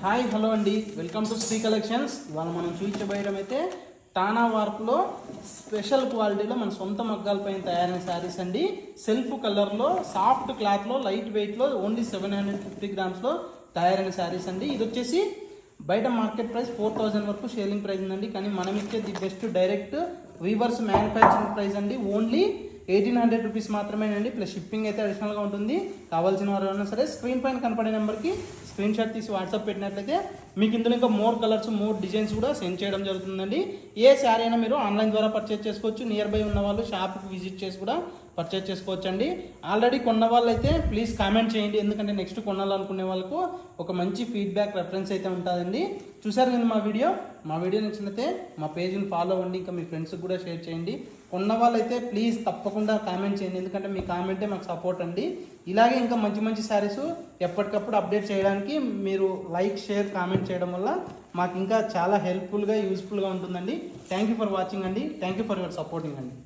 Hi hello అండి, welcome to Shri collections. ఇవాళ మనం చూపించబోయడం అయితే టానా వర్క్లో స్పెషల్ క్వాలిటీలో మన సొంత మగ్గాల పైన తయారైన శారీస్ అండి. సెల్ఫ్ కలర్లో సాఫ్ట్ క్లాత్లో లైట్ వెయిట్లో ఓన్లీ 750 గ్రామ్స్లో తయారైన శారీస్ అండి. ఇది వచ్చేసి బయట మార్కెట్ ప్రైస్ 4000 వరకు సేలింగ్ ప్రైస్ ఉందండి. కానీ మనం ఇచ్చే the best direct weavers manufacturing price అండి. ఓన్లీ 1800 రూపీస్ మాత్రమేనండి. ప్లస్ షిప్పింగ్ అయితే అడిషనల్గా ఉంటుంది. కావాల్సిన వారు అయినా సరే స్క్రీన్ పైన కనపడే నెంబర్కి స్క్రీన్ షాట్ తీసి వాట్సాప్ పెట్టినట్లయితే మీకు ఇందులో ఇంకా మోర్ కలర్స్ మోర్ డిజైన్స్ కూడా సెండ్ చేయడం జరుగుతుందండి. ఏ శారీ అయినా మీరు ఆన్లైన్ ద్వారా పర్చేజ్ చేసుకోవచ్చు. నియర్ బై ఉన్న వాళ్ళు షాప్కి విజిట్ చేసి కూడా పర్చేజ్ చేసుకోవచ్చు అండి. ఆల్రెడీ కొన్న వాళ్ళు అయితే ప్లీజ్ కామెంట్ చేయండి, ఎందుకంటే నెక్స్ట్ కొనాలనుకునే వాళ్ళకు ఒక మంచి ఫీడ్బ్యాక్ రెఫరెన్స్ అయితే ఉంటుందండి. చూసారు నేను మా వీడియో నచ్చినట్లయితే మా పేజ్ని ఫాలో అవ్వండి, ఇంకా మీ ఫ్రెండ్స్కి కూడా షేర్ చేయండి. కొన్న వాళ్ళైతే ప్లీజ్ తప్పకుండా కామెంట్ చేయండి, ఎందుకంటే మీ కామెంటే మాకు సపోర్ట్ అండి. ఇలాగే ఇంకా మంచి మంచి శారీస్ ఎప్పటికప్పుడు అప్డేట్ చేయడానికి మీరు లైక్ షేర్ కామెంట్ చేయడం వల్ల మాకు ఇంకా చాలా హెల్ప్ఫుల్గా యూస్ఫుల్గా ఉంటుందండి. థ్యాంక్ యూ ఫర్ వాచింగ్ అండి. Thank you for your supporting అండి.